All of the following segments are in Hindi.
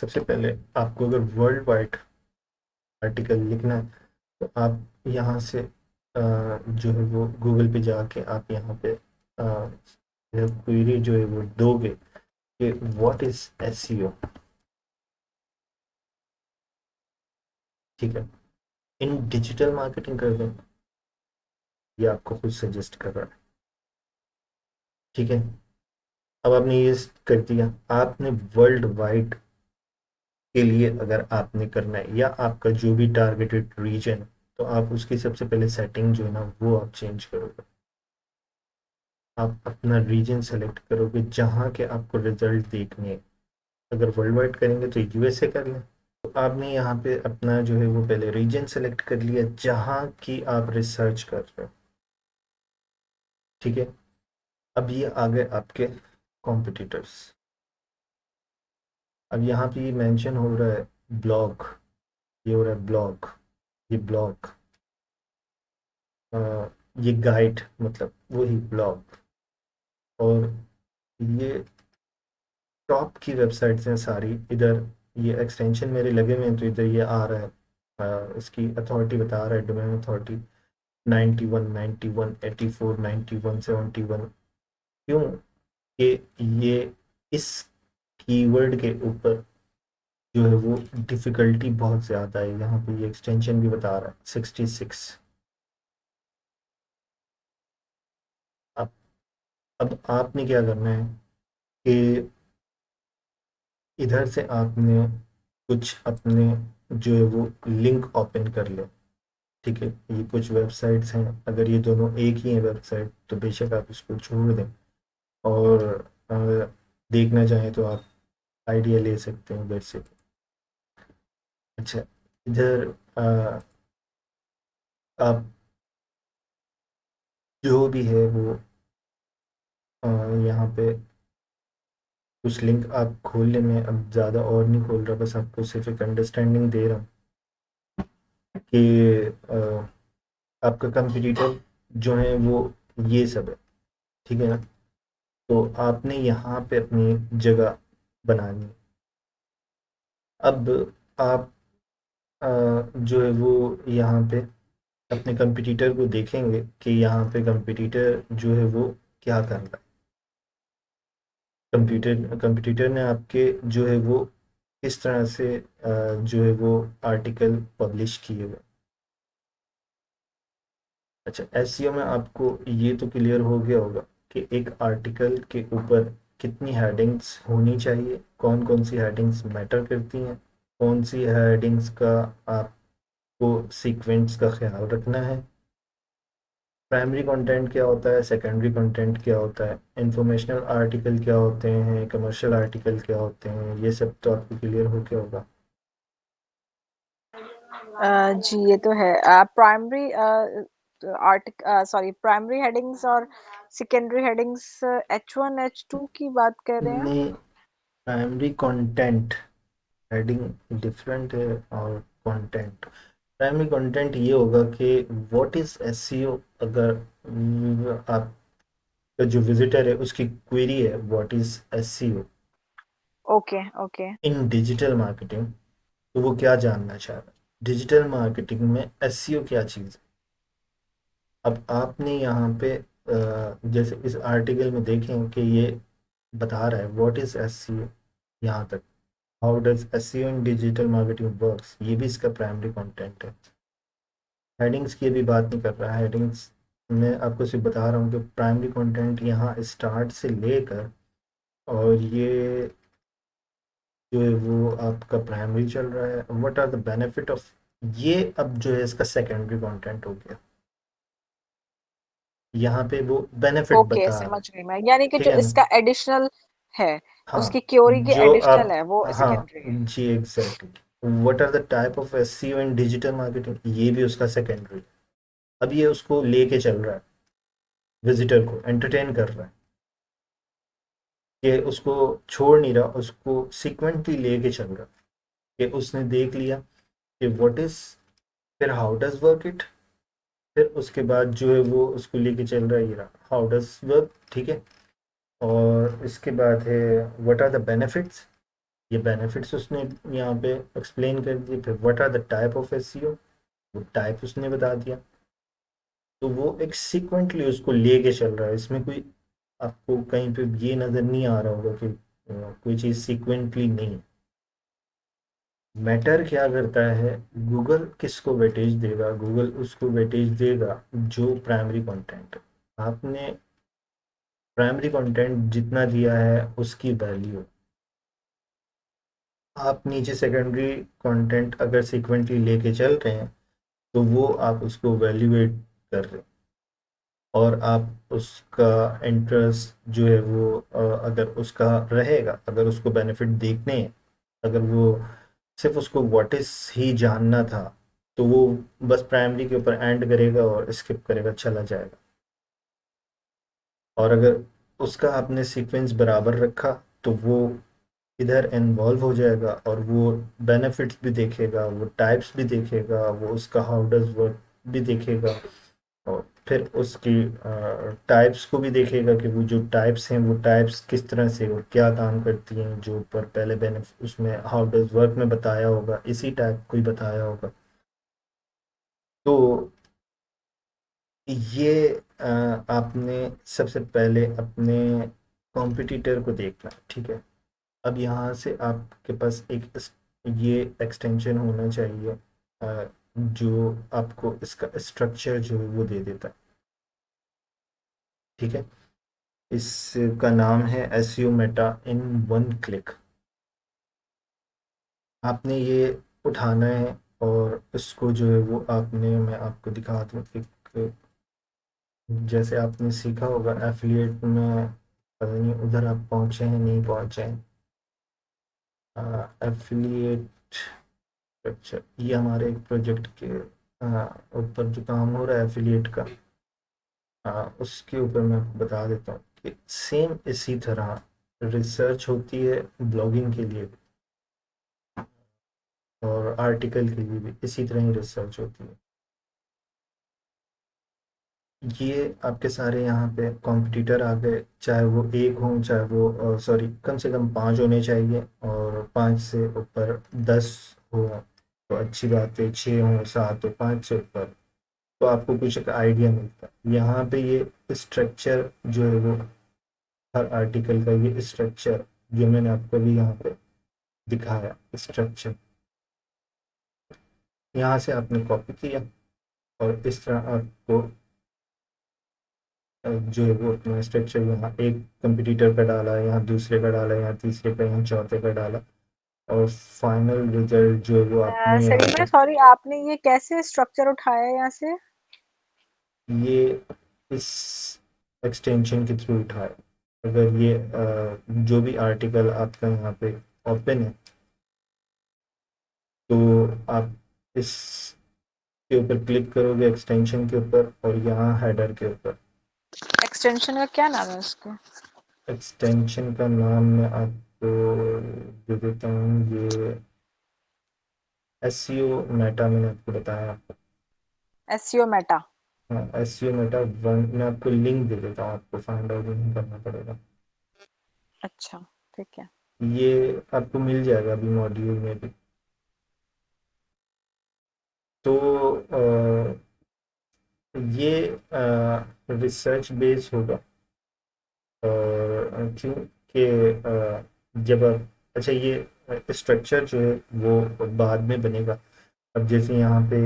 सबसे पहले आपको अगर वर्ल्ड वाइड आर्टिकल लिखना है तो आप यहाँ से जो है वो गूगल पे जाके आप यहाँ पे क्वेरी जो है वो दोगे कि व्हाट इज एसईओ। ठीक है, इन डिजिटल मार्केटिंग कर दें, ये आपको खुद सजेस्ट कर रहा है। ठीक है, अब आपने ये कर दिया, आपने वर्ल्ड वाइड के लिए अगर आपने करना है या आपका जो भी टारगेटेड रीजन है तो आप उसकी सबसे पहले सेटिंग जो है ना वो आप चेंज करोगे। आप अपना रीजन सेलेक्ट करोगे जहाँ के आपको रिजल्ट देखने हैं। अगर वर्ल्ड वाइड करेंगे तो यूएसए कर लें। तो आपने यहाँ पे अपना जो है वो पहले रीजन सेलेक्ट कर लिया जहाँ की आप रिसर्च कर रहे हो। ठीक है, अब ये आ गए आपके कॉम्पिटिटर्स। अब यहाँ पे ये मेंशन हो रहा है ब्लॉग, ये हो रहा है ब्लॉग, ये ब्लॉग, ये गाइड मतलब वही ब्लॉग। और ये टॉप की वेबसाइट्स हैं सारी इधर। ये एक्सटेंशन मेरे लगे हुए हैं तो इधर ये आ रहा है। इसकी अथॉरिटी बता रहा है, डोमेन अथॉरिटी 91, 91, 84, 91, 71। क्यों कि ये इस कीवर्ड के ऊपर जो है वो डिफ़िकल्टी बहुत ज़्यादा है। यहाँ पे ये एक्सटेंशन भी बता रहा है 66। अब अब आपने क्या करना है कि इधर से आपने कुछ अपने जो है वो लिंक ओपन कर ले। ठीक है, ये कुछ वेबसाइट्स हैं, अगर ये दोनों एक ही हैं वेबसाइट तो बेशक आप इसको छोड़ दें और अ, देखना चाहें तो आप आइडिया ले सकते हैं उधर से। अच्छा, इधर आप जो भी है वो अ, यहाँ पे कुछ लिंक आप खोल लें। मैं अब ज़्यादा और नहीं खोल रहा, बस आपको सिर्फ एक अंडरस्टैंडिंग दे रहा हूँ कि आपका कंपटीटर जो है वो ये सब है। ठीक है ना, तो आपने यहाँ पे अपनी जगह बनानी है। अब आप जो है वो यहाँ पे अपने कंपटीटर को देखेंगे कि यहाँ पे कंपटीटर जो है वो क्या कर रहा है। कंपटीटर ने आपके जो है वो किस तरह से जो है वो आर्टिकल पब्लिश किए हुए। अच्छा, एसईओ में आपको ये तो क्लियर हो गया होगा कि एक आर्टिकल के ऊपर कितनी हेडिंग्स होनी चाहिए, कौन कौन सी हेडिंग्स मैटर करती हैं, कौन सी हेडिंग्स का आपको सीक्वेंस का ख्याल रखना है, प्राइमरी कंटेंट क्या होता है, सेकेंडरी कंटेंट क्या होता है, इंफॉर्मेशनल आर्टिकल क्या होते हैं, कमर्शियल आर्टिकल क्या होते हैं, ये सब तो आपको क्लियर हो गया होगा। जी ये तो है। प्राइमरी प्राइमरी हेडिंग्स और सेकेंडरी हेडिंग्स H1 H2 की बात कर रहे हैं। नहीं, प्राइमरी कंटेंट हेडिंग डिफरेंट है और कंटेंट। प्राइमरी कंटेंट ये होगा कि व्हाट इज एसईओ। अगर आपका जो विजिटर है उसकी क्वेरी है what is SEO okay okay. In digital marketing, तो वो क्या जानना चाह रहा है डिजिटल मार्केटिंग में एसईओ क्या चीज़ है। अब आपने यहाँ पे जैसे इस आर्टिकल में देखें कि ये बता रहा है व्हाट इज एसईओ यहाँ तक, how does SEO in digital marketing works, ये भी इसका प्राइमरी कंटेंट है। हेडिंग्स की भी बात नहीं कर रहा है। हेडिंग्स मैं आपको सिर्फ बता रहा हूँ कि प्राइमरी कंटेंट यहाँ स्टार्ट से लेकर और ये जो है वो आपका प्राइमरी चल रहा है। What are the benefit of, ये अब जो है इसका सेकेंडरी कंटेंट हो गया। यहाँ पे वो बेनिफिट ओके बता रहा समझ है। गई मैं, यानी कि ठीक जो है ना, इसका एडिशनल है, उसकी हाँ क्योरी की जो एडिशनल आप, है वो हाँ सेकेंडरी है। जी exactly, what are the type of SEO in digital marketing, ये भी उसका सेकेंडरी। अब ये उसको लेके चल रहा है, विजिटर को एंटरटेन कर रहा है कि उसको छोड़ नहीं रहा, उसको सीक्वेंटली लेके चल रहा है कि उसने देख लिया कि व्हाट इज, फिर हाउ डज वर्क इट, फिर उसके बाद जो है वो उसको लेके चल रहा है ये रहा हाउ डज वर्क। ठीक है, और इसके बाद है व्हाट आर द बेनिफिट्स, ये बेनिफिट्स उसने यहाँ पे एक्सप्लेन कर दिए। फिर what are the type of SEO, वो टाइप उसने बता दिया। तो वो एक सीक्वेंटली उसको लेके चल रहा है, इसमें कोई आपको कहीं पे ये नज़र नहीं आ रहा होगा कि कोई चीज़ सीक्वेंटली नहीं। मैटर क्या करता है, गूगल किसको वेटेज देगा, गूगल उसको वेटेज देगा जो प्राइमरी कंटेंट आपने, प्राइमरी कंटेंट जितना दिया है उसकी वैल्यू। आप नीचे सेकेंडरी कंटेंट अगर सीक्वेंटली लेके चल रहे हैं तो वो आप उसको वैल्यूएट कर रहे हैं। और आप उसका इंटरेस्ट जो है वो अगर उसका रहेगा, अगर उसको बेनिफिट देखने हैं, अगर वो सिर्फ उसको व्हाट इज ही जानना था, तो वो बस प्राइमरी के ऊपर एंड करेगा और स्किप करेगा, चला जाएगा। और अगर उसका आपने सीक्वेंस बराबर रखा तो वो इधर इन्वॉल्व हो जाएगा और वो बेनिफिट्स भी देखेगा, वो टाइप्स भी देखेगा, वो उसका हाउ डज वर्क भी देखेगा। और फिर उसकी टाइप्स को भी देखेगा कि वो जो टाइप्स हैं वो टाइप्स किस तरह से और क्या काम करती हैं, जो ऊपर पहले बेनिफिट उसमें हाउ डज वर्क में बताया होगा, इसी टाइप को ही बताया होगा। तो ये आपने सबसे पहले अपने कॉम्पिटिटर को देखना है, ठीक है। अब यहाँ से आपके पास एक ये एक्सटेंशन होना चाहिए जो आपको इसका स्ट्रक्चर जो है वो दे देता है, ठीक है। इसका नाम है SEO Meta in one click. आपने ये उठाना है और इसको जो है वो आपने, मैं आपको दिखा दूँ एक, जैसे आपने सीखा होगा एफिलिएट में, पता नहीं उधर आप पहुँचे हैं नहीं पहुँचे हैं। एफिलिएट स्ट्रक्चर, ये हमारे एक प्रोजेक्ट के ऊपर जो काम हो रहा है एफिलिएट का, उसके ऊपर मैं आपको बता देता हूँ कि सेम इसी तरह रिसर्च होती है ब्लॉगिंग के लिए भी, और आर्टिकल के लिए भी इसी तरह ही रिसर्च होती है। ये आपके सारे यहाँ पे कॉम्पिटिटर आ गए, चाहे वो एक हों, चाहे वो सॉरी कम से कम 5 होने चाहिए, और 5 से ऊपर 10 हो तो अच्छी बात है, 6 हों 7 हो, 5 से ऊपर, तो आपको कुछ एक आइडिया मिलता है। यहाँ पे ये स्ट्रक्चर जो है वो, हर आर्टिकल का ये स्ट्रक्चर जो मैंने आपको भी यहाँ पे दिखाया स्ट्रक्चर, यहाँ से आपने कॉपी किया और इस तरह आपको जो है वो अपना स्ट्रक्चर यहाँ एक कंपटीटर का डाला, यहाँ दूसरे का डाला, यहाँ तीसरे का, यहाँ चौथे का डाला, और फाइनल रिजल्ट जो है वो आपने यहाँ सलीम भाई पे, सॉरी, आपने ये कैसे स्ट्रक्चर उठाया यहाँ से? ये इस एक्सटेंशन के थ्रू उठाया। अगर ये जो भी आर्टिकल आपका यहाँ पे ओपन है, तो आप इसके ऊपर क्लिक करोगे एक्सटेंशन के ऊपर, और यहाँ हेडर के ऊपर। एक्सटेंशन का क्या नाम है उसका? एक्सटेंशन का नाम मैं आपको दे देता हूँ, ये एसईओ मेटा मैंने आपको बताया। SEO Meta. हाँ, एसईओ मेटा वन, मैं आपको लिंक दे देता हूँ, आपको फाइंड आउट नहीं करना पड़ेगा। अच्छा, ठीक है। ये आपको मिल जाएगा अभी मॉड्यूल में भी। तो ये रिसर्च बेस होगा, और क्योंकि जब आप, अच्छा ये स्ट्रक्चर जो है वो बाद में बनेगा। अब जैसे यहाँ पे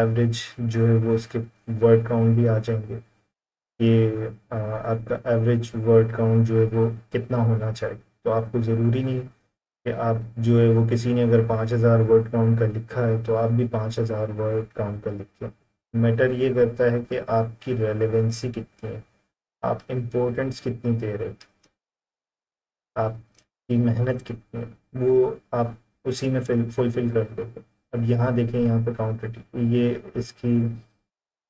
एवरेज जो है वो उसके वर्ड काउंट भी आ जाएंगे, कि आपका एवरेज वर्ड काउंट जो है वो कितना होना चाहिए। तो आपको ज़रूरी नहीं कि आप जो है वो, किसी ने अगर 5,000 वर्ड काउंट का लिखा है तो आप भी 5,000 वर्ड काउंट का लिखें। मैटर ये करता है कि आपकी रेलेवेंसी कितनी है, आप इम्पोर्टेंस कितनी दे रहे हो, आपकी मेहनत कितनी है, वो आप उसी में फुलफिल कर दोगे। अब यहाँ देखें, यहाँ पे काउंटर, ये इसकी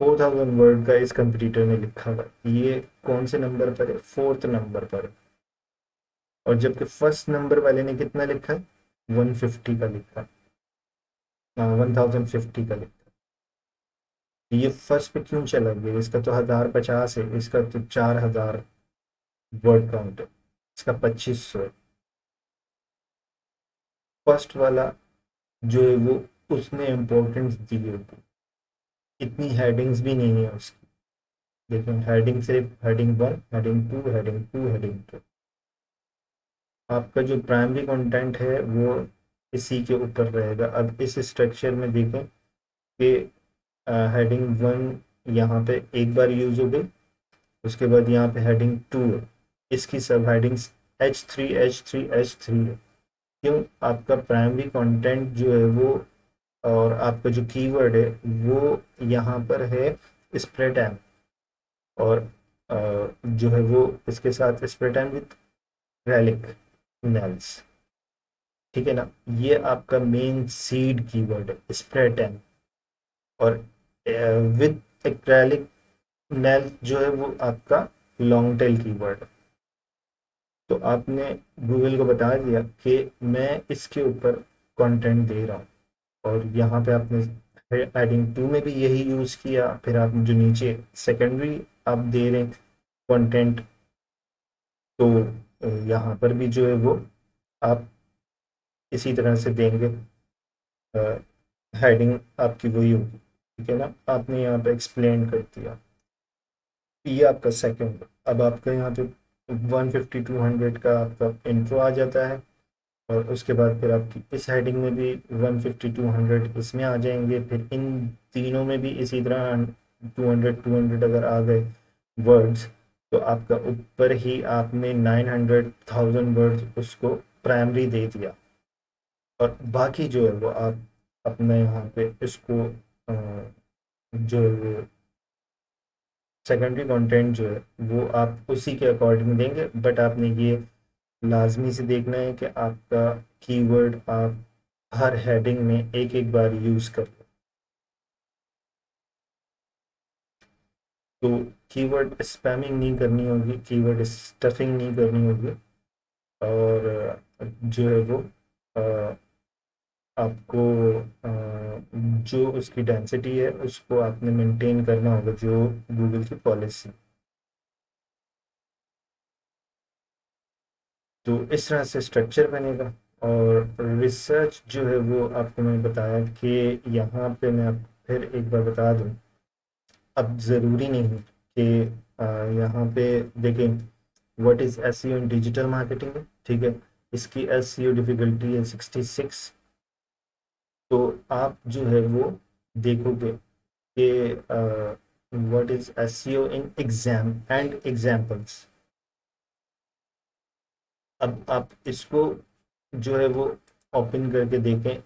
4,000 वर्ड का इस कंपटीटर ने लिखा हुआ है, ये कौन से नंबर पर है, 4th नंबर पर है। और जबकि फर्स्ट नंबर वाले ने कितना लिखा है, 150 का लिखा है, 1050 का लिखा है। ये फर्स्ट पे क्यों चला गया, इसका तो 1,050 है, इसका तो 4,000 वर्ड काउंट है, इसका 2,500 है। फर्स्ट वाला जो है वो उसने इम्पोर्टेंस दी होगी, इतनी हेडिंग्स भी नहीं है उसकी। देखिए हेडिंग सिर्फ हेडिंग 1, हेडिंग 2, हेडिंग 2, हेडिंग 2। आपका जो प्राइमरी कंटेंट है वो इसी के ऊपर रहेगा। अब इस स्ट्रक्चर में देखें कि हेडिंग 1 यहाँ पे एक बार यूज हो गई, उसके बाद यहाँ पे हेडिंग 2 है, इसकी सब हेडिंग्स H3 H3 H3 है। क्यों? आपका प्राइमरी कंटेंट जो है वो और आपका जो कीवर्ड है वो यहाँ पर है स्प्रे टाइम, और जो है वो इसके साथ spray time with relic nails, ठीक है ना। ये आपका मेन सीड कीवर्ड है स्प्रे टाइम, और विथ एक्रेलिक नेल जो है वो आपका लॉन्ग टेल कीवर्ड है। तो आपने गूगल को बता दिया कि मैं इसके ऊपर कंटेंट दे रहा हूँ, और यहाँ पे आपने हेडिंग 2 में भी यही यूज़ किया, फिर आप जो नीचे सेकेंडरी आप दे रहे हैं कंटेंट, तो यहाँ पर भी जो है वो आप इसी तरह से देंगे, हेडिंग आपकी वही होगी, ठीक है ना। आपने यहाँ पे एक्सप्लेन कर दिया, ये आपका सेकंड। अब आपका यहाँ पे 150-200 का आपका इंट्रो आ जाता है, और उसके बाद फिर आपकी इस हेडिंग में भी 150-200 इसमें आ जाएंगे, फिर इन तीनों में भी इसी तरह 200-200 अगर आ गए वर्ड्स, तो आपका ऊपर ही आपने 900,000 वर्ड्स उसको प्राइमरी दे दिया, और बाकी जो है वो आप अपने यहाँ पे इसको जो है वो सेकेंडरी कंटेंट जो है वो आप उसी के अकॉर्डिंग देंगे। बट आपने ये लाजमी से देखना है कि आपका कीवर्ड आप हर हेडिंग में एक एक बार यूज़ कर लो। तो कीवर्ड स्पैमिंग नहीं करनी होगी, कीवर्ड स्टफिंग नहीं करनी होगी, और जो है वो अ, आपको जो उसकी डेंसिटी है उसको आपने मेंटेन करना होगा, जो गूगल की पॉलिसी। तो इस तरह से स्ट्रक्चर बनेगा। और रिसर्च जो है वो आपको मैंने बताया कि यहाँ पे मैं आप फिर एक बार बता दूँ, अब ज़रूरी नहीं कि यहाँ पे देखें what is SEO in digital marketing में, ठीक है। इसकी एसईओ डिफ़िकल्टी है 66। तो आप जो है वो देखोगे कि what is SEO in exam and examples. अब आप इसको जो है वो ओपन करके देखें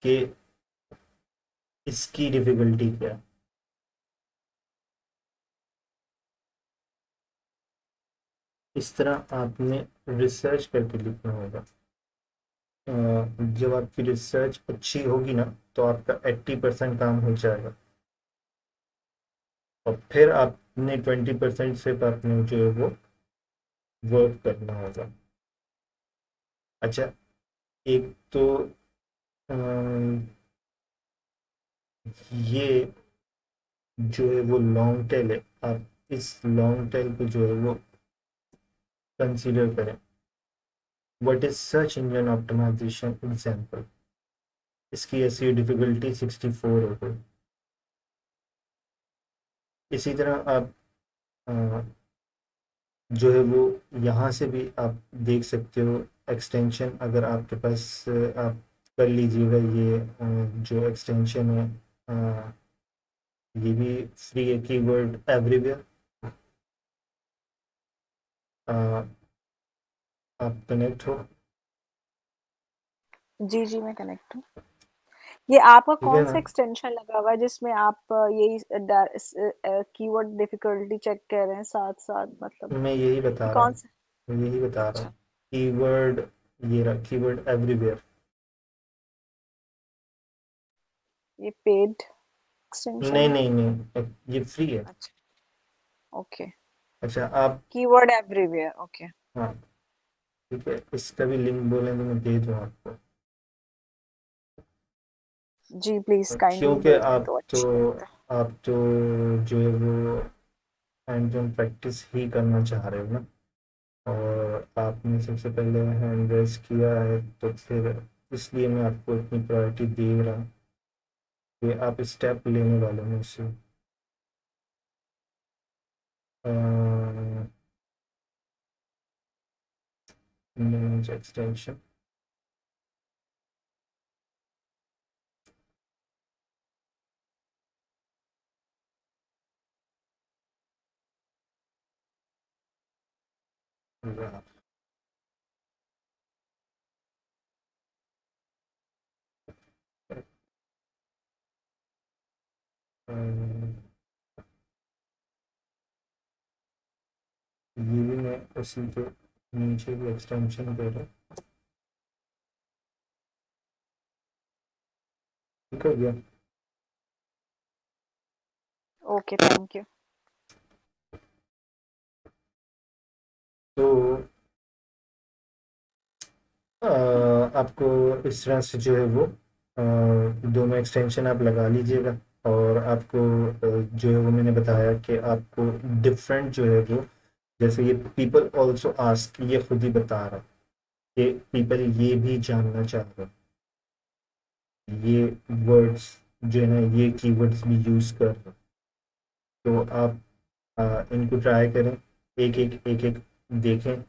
कि इसकी डिफ़िकल्टी क्या है। इस तरह आपने रिसर्च करके लिखना होगा। जब आपकी रिसर्च अच्छी होगी ना, तो आपका 80% काम हो जाएगा, और फिर आपने 20% सिर्फ आपने जो है वो वर्क करना होगा। अच्छा, एक तो ये जो है वो लॉन्ग टेल है, आप इस लॉन्ग टेल को जो है वो कंसीडर करें। What is search engine optimisation example, इसकी ऐसी डिफिकल्टी 64 हो गई। इसी तरह आप अ, जो है वो यहाँ से भी आप देख सकते हो एक्सटेंशन, अगर आपके पास आप कर लीजिएगा ये जो एक्सटेंशन है, अ, ये भी फ्री है, कीवर्ड एवरीवेयर। आप कनेक्ट हो, जी, जी, मैं कनेक्ट हूँ। ये आपका ठीक है कौन ना। सा एक्सटेंशन लगा हुआ है जिसमें आप यही कीवर्ड डिफिकल्टी चेक कर रहे हैं साथ साथ, मतलब मैं यही ये बता रहा कौन हूँ, सा? मैं यही बता रहा हूँ। अच्छा, कीवर्ड, ये रहा कीवर्ड एवरीवेयर। ये पेड नहीं एक्सटेंशन है? नहीं नहीं, ये फ्री है। अच्छा, ओके। अच्छा आप, कीवर्ड एवरीवेयर, ओके। हाँ ठीक है, इसका भी लिंक बोलें तो मैं दे दूँ आपको। जी, प्लीज काइंडली क्योंकि दे दें तो अच्छी बात है। आप तो जो है वो हैंड ऑन प्रैक्टिस ही करना चाह रहे हो ना, और आपने सबसे पहले हैंड रेस किया है, तो फिर इसलिए मैं आपको इतनी प्रायोरिटी दे रहा हूँ कि आप स्टेप लेने वाले हैं मुझसे। मैनेज एक्सटेंशन, ये भी मैं उसी के नीचे भी एक्सटेंशन दे रहा हूँ। ठीक हो गया। Okay, thank you. तो आपको इस तरह से जो है वो दोनों एक्सटेंशन आप लगा लीजिएगा। और आपको जो है वो मैंने बताया कि आपको डिफरेंट जो है वो, जैसे ये पीपल ऑल्सो आस्क, ये खुद ही बता रहा है कि पीपल ये भी जानना चाह रहे हैं, ये वर्ड्स जो है ना, ये कीवर्ड्स भी यूज़ कर रहे हैं। तो आप इनको ट्राई करें, एक एक देखें।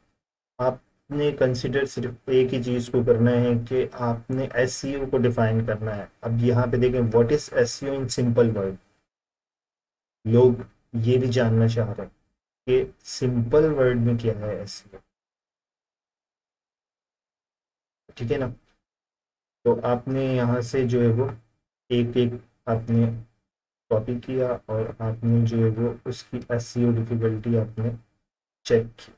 आपने कंसिडर सिर्फ एक ही चीज़ को करना है कि आपने एसईओ को डिफाइन करना है। अब यहाँ पे देखें, what is SEO in simple word. लोग ये भी जानना चाह रहे हैं कि सिंपल वर्ड में क्या है एसईओ। ठीक है ना। तो आपने यहाँ से जो है वो एक एक आपने कॉपी किया और आपने जो है वो उसकी एसईओ डिफिकल्टी आपने चेक की।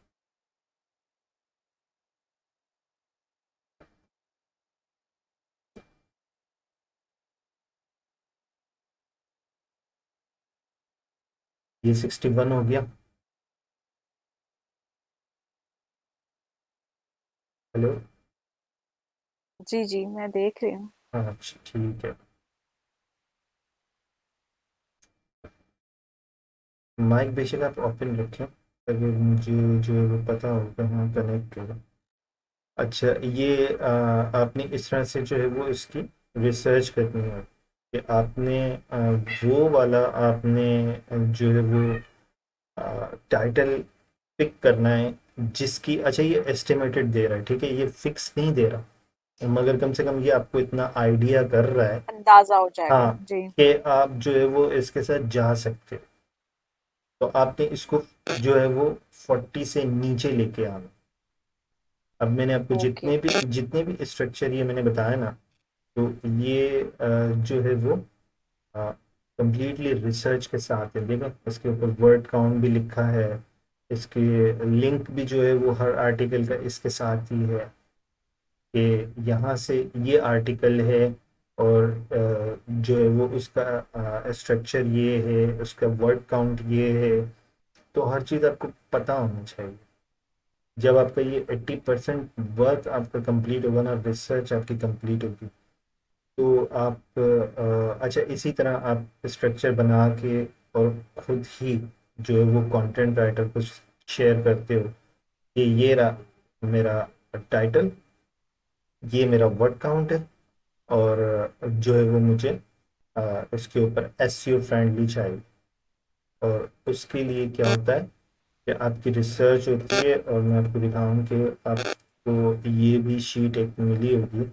ये 61 हो गया। हेलो। जी, जी, मैं देख रही हूँ। हाँ अच्छा, ठीक है। माइक बेशक आप ओपन रखें, ताकि मुझे जो है वो पता होगा, हाँ कनेक्ट होगा। अच्छा, ये आपने इस तरह से जो है वो इसकी रिसर्च करनी है कि आपने वो वाला आपने जो है वो टाइटल पिक करना है जिसकी, अच्छा ये एस्टिमेटेड दे रहा है, ठीक है, ये फिक्स नहीं दे रहा, मगर कम से कम ये आपको इतना आइडिया कर रहा है। अंदाज़ा हो जाएगा। हाँ, जी। कि आप जो है वो इसके साथ जा सकते हो। तो आपने इसको जो है वो 40 से नीचे लेके आना। अब मैंने आपको ओके। जितने भी स्ट्रक्चर ये मैंने बताया ना, तो ये जो है वो कंप्लीटली रिसर्च के साथ है। देखो इसके ऊपर वर्ड काउंट भी लिखा है, इसके लिंक भी जो है वो हर आर्टिकल का इसके साथ ही है कि यहाँ से ये आर्टिकल है, और जो है वो उसका स्ट्रक्चर ये है, उसका वर्ड काउंट ये है। तो हर चीज़ आपको पता होना चाहिए। जब आपका ये 80% वर्क आपका कंप्लीट होगा ना, रिसर्च आपकी कंप्लीट होगी, तो आप अच्छा इसी तरह आप स्ट्रक्चर बना के और खुद ही जो है वो कंटेंट राइटर को शेयर करते हो कि ये रहा मेरा टाइटल, ये मेरा वर्ड काउंट है, और जो है वो मुझे इसके ऊपर एसईओ फ्रेंडली चाहिए। और उसके लिए क्या होता है कि आपकी रिसर्च होती है, और मैं आपको दिखाऊं कि आपको ये भी शीट एक मिली होगी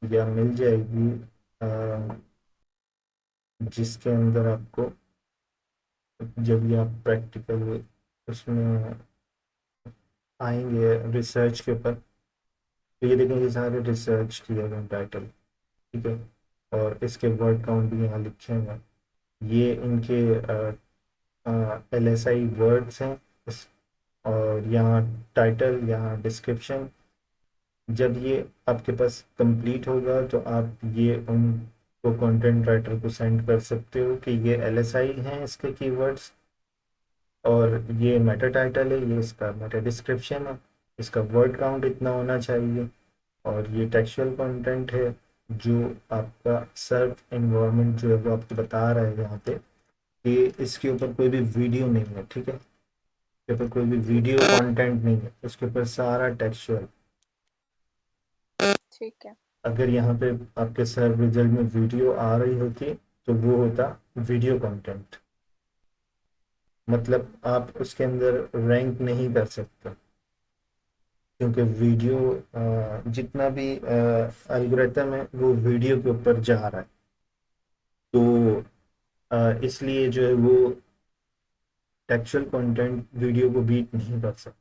या मिल जाएगी, जिसके अंदर आपको, जब ये आप प्रैक्टिकल उसमें आएंगे रिसर्च के ऊपर, तो ये देखेंगे सारे रिसर्च किए गए टाइटल। ठीक है। और इसके वर्ड काउंट भी यहाँ लिखे हैं। ये इनके एल एस आई वर्ड्स हैं। और यहाँ टाइटल, यहाँ डिस्क्रिप्शन। जब ये आपके पास कंप्लीट होगा तो आप ये उनको कंटेंट राइटर को सेंड कर सकते हो कि ये एल एस आई हैं इसके कीवर्ड्स, और ये मेटा टाइटल है, ये इसका मेटा डिस्क्रिप्शन है, इसका वर्ड काउंट इतना होना चाहिए, और ये टेक्सचुअल कंटेंट है। जो आपका सर्च एनवायरनमेंट जो है वो आपको बता रहा है यहाँ पे कि इसके ऊपर कोई भी वीडियो नहीं है। ठीक है। उसके ऊपर कोई भी वीडियो कंटेंट नहीं है, उसके ऊपर सारा टेक्सचुअल। ठीक है। अगर यहाँ पे आपके सर्च रिजल्ट में वीडियो आ रही होती तो वो होता वीडियो कंटेंट, मतलब आप उसके अंदर रैंक नहीं कर सकते, क्योंकि वीडियो जितना भी एल्गोरिथम है वो वीडियो के ऊपर जा रहा है। तो इसलिए जो है वो टेक्सचुअल कंटेंट वीडियो को बीट नहीं कर सकता।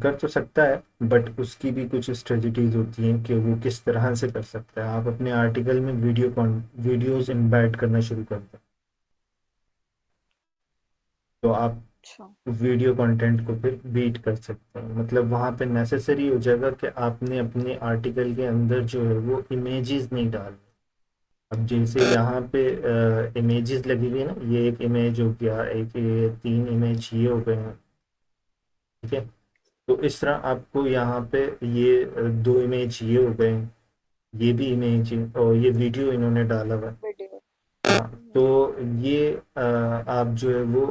कर तो सकता है, बट उसकी भी कुछ स्ट्रेटजीज होती हैं कि वो किस तरह से कर सकता है। आप अपने आर्टिकल में वीडियोस एम्बेड करना शुरू कर दें, तो आप अच्छा। वीडियो कंटेंट को फिर बीट कर सकते हैं। मतलब वहाँ पे नेसेसरी हो जाएगा कि आपने अपने आर्टिकल के अंदर जो है वो इमेजेस नहीं डालनी। अब जैसे यहाँ पे इमेजेस लगी हुई है ना, ये एक इमेज हो गया, एक ये 3 इमेज ये हो गए हैं, ठीक है। तो इस तरह आपको यहाँ पे ये 2 इमेज ये हो गए हैं, ये भी इमेज है, और ये वीडियो इन्होंने डाला हुआ है। वीडियो। हाँ, तो ये आप जो है वो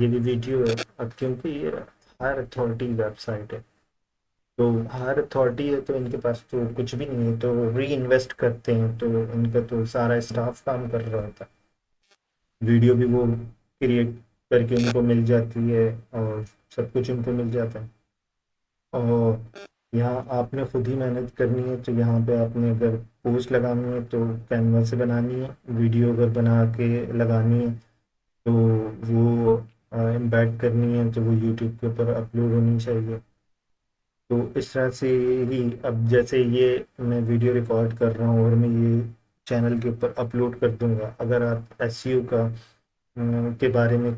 ये भी वीडियो है। अब क्योंकि ये हायर अथॉरिटी वेबसाइट है, तो हायर अथॉरिटी है, तो इनके पास तो कुछ भी नहीं है, तो री इन्वेस्ट करते हैं, तो इनका तो सारा स्टाफ काम कर रहा होता है। वीडियो भी वो क्रिएट करके उनको मिल जाती है, और सब कुछ उनको मिल जाता है। और यहाँ आपने खुद ही मेहनत करनी है, तो यहाँ पे आपने अगर पोस्ट लगानी है तो कैनवा से बनानी है, वीडियो अगर बना के लगानी है तो वो एम्बेड करनी है, तो वो यूट्यूब के ऊपर अपलोड होनी चाहिए। तो इस तरह से ही, अब जैसे ये मैं वीडियो रिकॉर्ड कर रहा हूँ और मैं ये चैनल के ऊपर अपलोड कर दूंगा, अगर आप एसईओ का के बारे में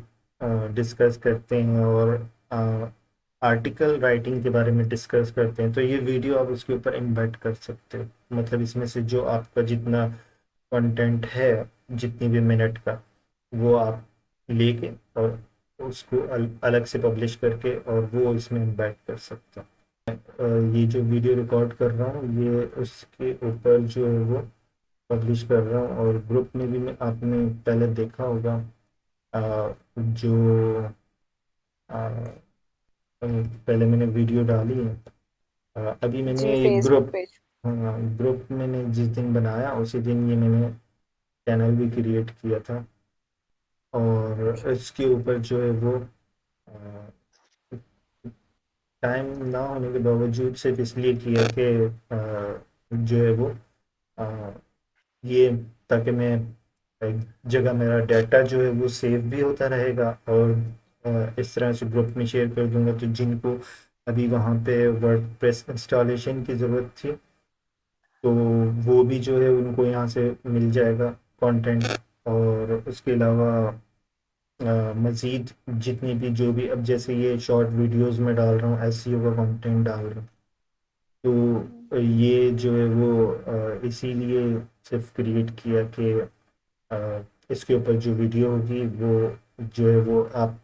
डिस्कस करते हैं और आर्टिकल राइटिंग के बारे में डिस्कस करते हैं, तो ये वीडियो आप उसके ऊपर एम्बेड कर सकते हो। मतलब इसमें से जो आपका जितना कंटेंट है, जितनी भी मिनट का, वो आप लेके और उसको अलग से पब्लिश करके और वो इसमें एम्बेड कर सकते हो। ये जो वीडियो रिकॉर्ड कर रहा हूँ ये उसके ऊपर जो है वो पब्लिश कर रहा हूँ, और ग्रुप में भी मैं आपने पहले देखा होगा जो पहले मैंने वीडियो डाली है। अभी मैंने जी, एक फेसबुक ग्रुप, पेज। हाँ, ग्रुप मैंने जिस दिन बनाया उसी दिन ये मैंने चैनल भी क्रिएट किया था, और इसके ऊपर जो है वो टाइम ना होने के बावजूद सिर्फ इसलिए किया कि जो है वो अ, ये, ताकि मैं एक जगह मेरा डाटा जो है वो सेव भी होता रहेगा, और इस तरह से ग्रुप में शेयर कर दूंगा, तो जिनको अभी वहाँ पे वर्डप्रेस इंस्टॉलेशन की ज़रूरत थी, तो वो भी जो है उनको यहाँ से मिल जाएगा कंटेंट। और उसके अलावा मज़ीद जितनी भी जो भी, अब जैसे ये शॉर्ट वीडियोस में डाल रहा हूँ, एसईओ का कंटेंट डाल रहा हूँ, तो ये जो है वो इसीलिए सिर्फ क्रिएट किया कि इसके ऊपर जो वीडियो होगी वो जो है वो आप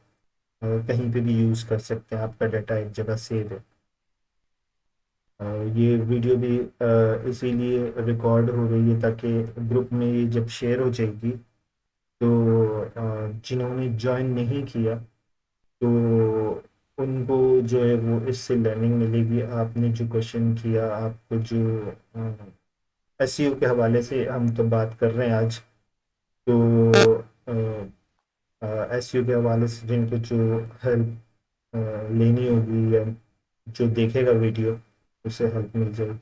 कहीं पे भी यूज़ कर सकते हैं, आपका डाटा एक जगह सेव है। ये वीडियो भी इसीलिए रिकॉर्ड हो रही है ताकि ग्रुप में ये जब शेयर हो जाएगी, तो जिन्होंने ज्वाइन नहीं किया, तो उनको जो है वो इससे लर्निंग मिलेगी। आपने जो क्वेश्चन किया, आपको जो एसईओ के हवाले से हम तो बात कर रहे हैं आज, तो एसईओ के हवाले से जिनको जो हेल्प लेनी होगी, या जो देखेगा वीडियो, उसे हेल्प मिल जाएगी।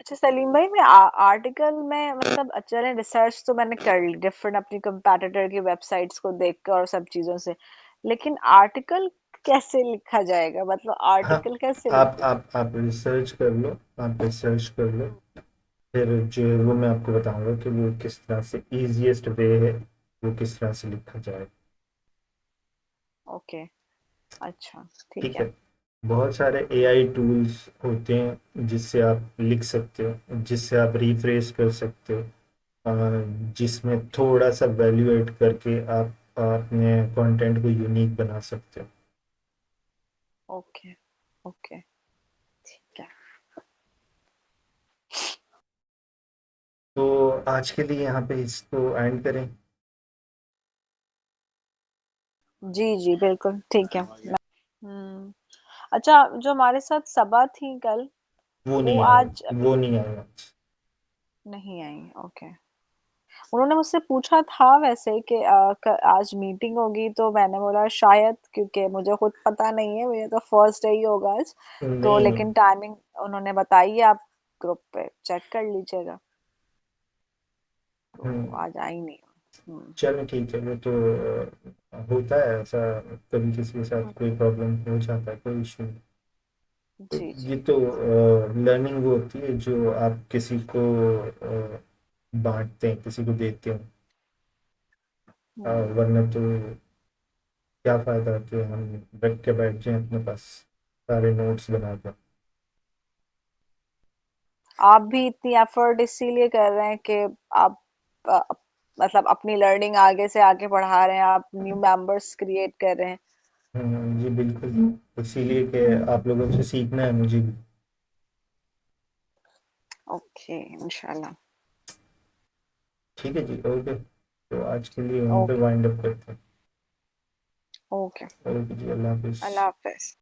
अच्छा सलीम भाई, मैं आर्टिकल में मतलब चले, रिसर्च तो मैंने कर ली डिफरेंट अपनी कंपैटिटर की वेबसाइट्स को देखकर और सब चीजों से, लेकिन आर्टिकल कैसे लिखा जाएगा, मतलब हाँ, आर्टिकल कैसे आप लिखें? आप आप रिसर्च कर लो, आप रिसर्च कर लो, फिर जो है वो मैं आपको बताऊंगा कि वो किस तरह से इजीएस्ट वे है, वो किस तरह से लिखा जाए। ओके। अच्छा। ठीक ठीक है। है। बहुत सारे एआई टूल्स होते हैं जिससे आप लिख सकते हो, जिससे आप रिफ्रेश कर सकते हो, जिसमें थोड़ा सा वैल्यू ऐड करके आप अपने कंटेंट को यूनिक बना सकते हो। ओके। ओके। ठीक है। तो आज के लिए यहाँ पे इसको एंड करें। जी, जी, बिल्कुल, ठीक है। हुँ। अच्छा, जो हमारे साथ सबा थी कल, वो वो नहीं आए, आज वो नहीं आए आज। नहीं आई, ओके। उन्होंने मुझसे पूछा था वैसे कि आज मीटिंग होगी, तो मैंने बोला शायद, क्योंकि मुझे खुद पता नहीं है, मुझे तो फर्स्ट डे ही होगा आज। तो नहीं, लेकिन टाइमिंग उन्होंने बताई है, आप ग्रुप पे चेक कर लीजिएगा। तो हम्म, आज आई नहीं। हम्म। चलो ठीक है, वो तो होता है ऐसा, कभी किसी के साथ हम्म, कोई प्रॉब्लम हो जाता है, कोई इशू नहीं। तो जी, जी। ये तो लर्निंग वो होती है जो आप किसी को बांटते हैं, किसी को देते हो। हम्म। वरना तो क्या फायदा कि हम रख के बैठ जाएं अपने पास सारे नोट्स बनाकर। आप भी इतनी एफर्ट इसीलिए कर रहे हैं कि आप अ, मतलब अपनी लर्निंग आगे से आगे बढ़ा रहे हैं, आप न्यू मेंबर्स क्रिएट कर रहे हैं। जी बिल्कुल, इसीलिए कि आप लोगों से सीखना है मुझे भी। ओके, इंशाल्लाह। ठीक है जी, ओके, तो आज के लिए वहीं पे ओके, वाइंड अप करते हैं। ओके। ओके जी, अल्लाह हाफिज़। अल्लाह हाफ़िज़।